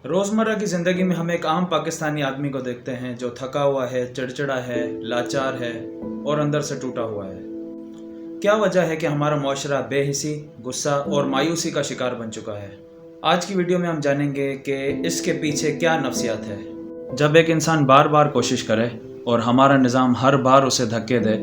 रोज़मर्रा की ज़िंदगी में हम एक आम पाकिस्तानी आदमी को देखते हैं जो थका हुआ है, चिड़चिड़ा है, लाचार है और अंदर से टूटा हुआ है। क्या वजह है कि हमारा मुआशरा बेहिसी, गुस्सा और मायूसी का शिकार बन चुका है? आज की वीडियो में हम जानेंगे कि इसके पीछे क्या नफ्सियात है। जब एक इंसान बार बार कोशिश करे और हमारा निज़ाम हर बार उसे धक्के दे,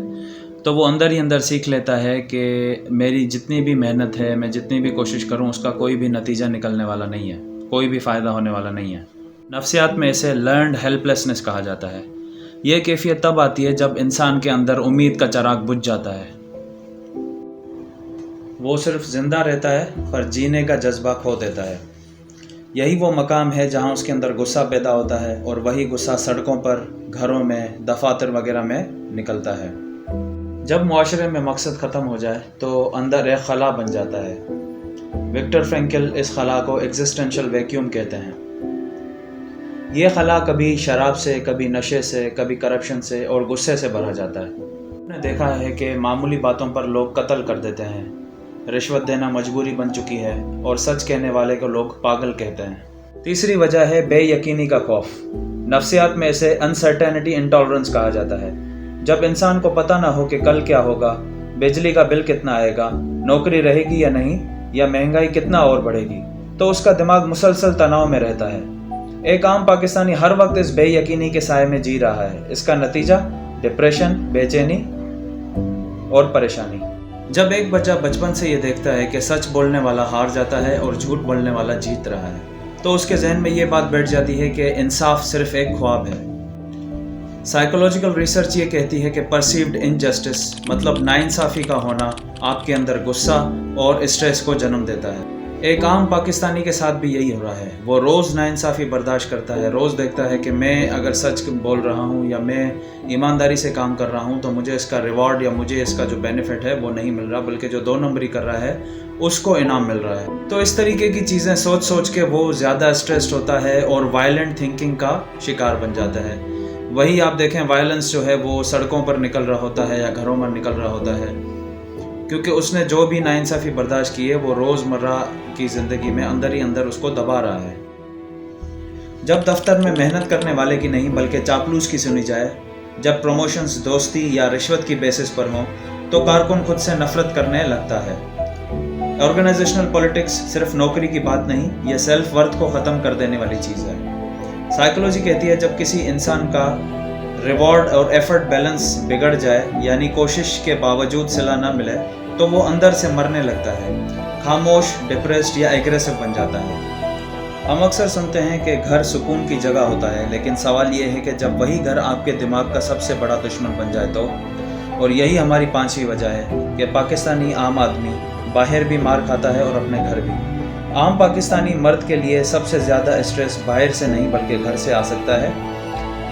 तो वो अंदर ही अंदर सीख लेता है कि मेरी जितनी भी मेहनत है, मैं जितनी भी कोशिश करूं, उसका कोई भी नतीजा निकलने वाला नहीं है, कोई भी फ़ायदा होने वाला नहीं है। नफ्सियात में इसे लर्नड हेल्पलेसनेस कहा जाता है। ये कैफियत तब आती है जब इंसान के अंदर उम्मीद का चिराग बुझ जाता है। वो सिर्फ ज़िंदा रहता है पर जीने का जज्बा खो देता है। यही वो मकाम है जहाँ उसके अंदर गुस्सा पैदा होता है और वही गुस्सा सड़कों पर, घरों में, दफातर वगैरह में निकलता है। जब मुआशरे में मकसद ख़त्म हो जाए तो अंदर एक खला बन जाता है। विक्टर फ्रैंकल इस खला को एग्जिस्टेंशियल वैक्यूम कहते हैं। ये खला कभी शराब से, कभी नशे से, कभी करप्शन से और गुस्से से भरा जाता है। आपने देखा है कि मामूली बातों पर लोग कत्ल कर देते हैं, रिश्वत देना मजबूरी बन चुकी है और सच कहने वाले को लोग पागल कहते हैं। तीसरी वजह है बेयकीनी का खौफ। नफ्सियात में इसे अनसर्टेनिटी इंटॉलरेंस कहा जाता है। जब इंसान को पता ना हो कि कल क्या होगा, बिजली का बिल कितना आएगा, नौकरी रहेगी या नहीं, या महंगाई कितना और बढ़ेगी, तो उसका दिमाग मुसलसल तनाव में रहता है। एक आम पाकिस्तानी हर वक्त इस बेयकीनी के साए में जी रहा है। इसका नतीजा डिप्रेशन, बेचैनी और परेशानी। जब एक बच्चा बचपन से ये देखता है कि सच बोलने वाला हार जाता है और झूठ बोलने वाला जीत रहा है, तो उसके जहन में ये बात बैठ जाती है कि इंसाफ सिर्फ एक ख्वाब है। साइकोलॉजिकल रिसर्च ये कहती है कि परसीव्ड इनजस्टिस मतलब नाइंसाफ़ी का होना आपके अंदर गुस्सा और स्ट्रेस को जन्म देता है। एक आम पाकिस्तानी के साथ भी यही हो रहा है। वो रोज़ नाइंसाफ़ी बर्दाश्त करता है, रोज़ देखता है कि मैं अगर सच बोल रहा हूँ या मैं ईमानदारी से काम कर रहा हूँ तो मुझे इसका रिवॉर्ड या मुझे इसका जो बेनिफिट है वो नहीं मिल रहा, बल्कि जो 2 नंबरी कर रहा है उसको इनाम मिल रहा है। तो इस तरीके की चीज़ें सोच सोच के वो ज़्यादा स्ट्रेस्ड होता है और वायलेंट थिंकिंग का शिकार बन जाता है। वही आप देखें, वायलेंस जो है वो सड़कों पर निकल रहा होता है या घरों में निकल रहा होता है, क्योंकि उसने जो भी नाइंसाफ़ी बर्दाश्त की है वो रोज़मर्रा की ज़िंदगी में अंदर ही अंदर उसको दबा रहा है। जब दफ्तर में मेहनत करने वाले की नहीं बल्कि चापलूस की सुनी जाए, जब प्रमोशंस दोस्ती या रिश्वत की बेसिस पर हों, तो कारकुन खुद से नफरत करने लगता है। ऑर्गेनाइजेशनल पॉलिटिक्स सिर्फ नौकरी की बात नहीं, यह सेल्फ वर्थ को ख़त्म कर देने वाली चीज़ है। साइकोलॉजी कहती है जब किसी इंसान का रिवॉर्ड और एफर्ट बैलेंस बिगड़ जाए, यानी कोशिश के बावजूद सिला ना मिले, तो वो अंदर से मरने लगता है, खामोश, डिप्रेस्ड या एग्रेसिव बन जाता है। हम अक्सर सुनते हैं कि घर सुकून की जगह होता है, लेकिन सवाल ये है कि जब वही घर आपके दिमाग का सबसे बड़ा दुश्मन बन जाए तो। और यही हमारी 5वीं वजह है कि पाकिस्तानी आम आदमी बाहर भी मार खाता है और अपने घर भी। आम पाकिस्तानी मर्द के लिए सबसे ज़्यादा स्ट्रेस बाहर से नहीं बल्कि घर से आ सकता है।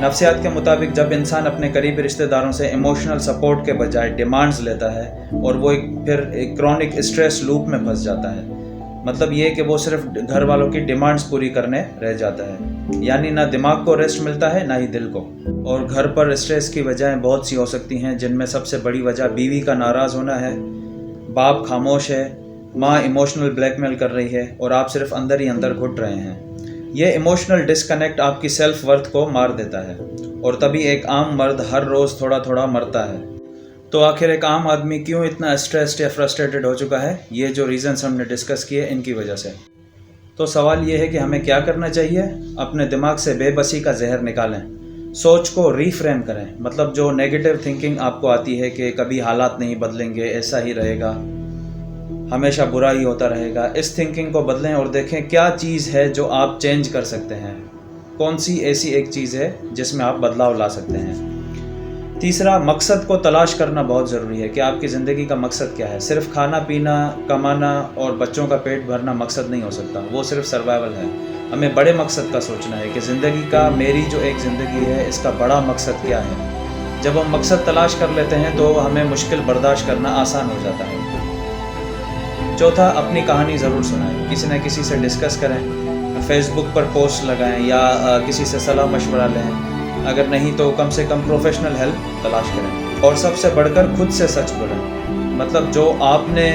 नफ्सियात के मुताबिक जब इंसान अपने करीबी रिश्तेदारों से इमोशनल सपोर्ट के बजाय डिमांड्स लेता है और वो फिर एक क्रॉनिक स्ट्रेस लूप में फंस जाता है। मतलब ये कि वो सिर्फ घर वालों की डिमांड्स पूरी करने रह जाता है, यानी ना दिमाग को रेस्ट मिलता है ना ही दिल को। और घर पर स्ट्रेस की वजहें बहुत सी हो सकती हैं, जिनमें सबसे बड़ी वजह बीवी का नाराज़ होना है, बाप खामोश है, माँ इमोशनल ब्लैकमेल कर रही है और आप सिर्फ अंदर ही अंदर घुट रहे हैं। ये इमोशनल डिस्कनेक्ट आपकी सेल्फ वर्थ को मार देता है और तभी एक आम मर्द हर रोज़ थोड़ा थोड़ा मरता है। तो आखिर एक आम आदमी क्यों इतना स्ट्रेस्ड या फ्रस्ट्रेटेड हो चुका है? ये जो रीज़न्स हमने डिस्कस किए इनकी वजह से। तो सवाल ये है कि हमें क्या करना चाहिए? अपने दिमाग से बेबसी का जहर निकालें, सोच को रीफ्रेम करें। मतलब जो नेगेटिव थिंकिंग आपको आती है कि कभी हालात नहीं बदलेंगे, ऐसा ही रहेगा, हमेशा बुरा ही होता रहेगा, इस थिंकिंग को बदलें और देखें क्या चीज़ है जो आप चेंज कर सकते हैं। कौन सी ऐसी एक चीज़ है जिसमें आप बदलाव ला सकते हैं। तीसरा, मकसद को तलाश करना बहुत ज़रूरी है कि आपकी ज़िंदगी का मकसद क्या है। सिर्फ खाना पीना, कमाना और बच्चों का पेट भरना मकसद नहीं हो सकता, वो सिर्फ सर्वाइवल है। हमें बड़े मकसद का सोचना है कि ज़िंदगी का, मेरी जो एक ज़िंदगी है, इसका बड़ा मकसद क्या है। जब हम मकसद तलाश कर लेते हैं तो हमें मुश्किल बर्दाश्त करना आसान हो जाता है। चौथा, अपनी कहानी ज़रूर सुनाएं, किसी न किसी से डिस्कस करें, फेसबुक पर पोस्ट लगाएं या किसी से सलाह मशवरा लें। अगर नहीं तो कम से कम प्रोफेशनल हेल्प तलाश करें और सबसे बढ़कर खुद से सच बोलें। मतलब जो आपने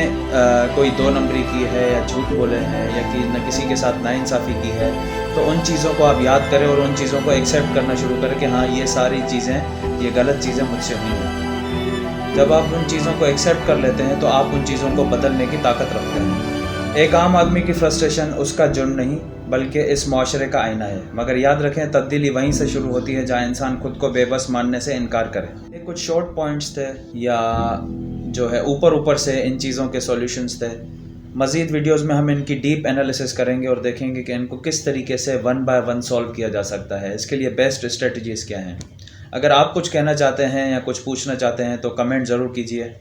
कोई 2 नंबरी की है या झूठ बोले हैं या कि न किसी के साथ नाइंसाफ़ी की है, तो उन चीज़ों को आप याद करें और उन चीज़ों को एक्सेप्ट करना शुरू करें कि हाँ, ये सारी चीज़ें, ये गलत चीज़ें मुझसे हुई हैं। जब आप उन चीज़ों को एक्सेप्ट कर लेते हैं तो आप उन चीज़ों को बदलने की ताकत रखते हैं। एक आम आदमी की फ्रस्ट्रेशन उसका जुर्म नहीं बल्कि इस माशरे का आईना है, मगर याद रखें तब्दीली वहीं से शुरू होती है जहाँ इंसान खुद को बेबस मानने से इनकार करे। ये कुछ शॉर्ट पॉइंट्स थे या जो है ऊपर से इन चीज़ों के सॉल्यूशंस थे। मज़ीद वीडियोस में हम इनकी डीप एनालिसिस करेंगे और देखेंगे कि इनको किस तरीके से 1 बाय 1 सॉल्व किया जा सकता है, इसके लिए बेस्ट स्ट्रेटजीज़ क्या हैं। अगर आप कुछ कहना चाहते हैं या कुछ पूछना चाहते हैं तो कमेंट ज़रूर कीजिए।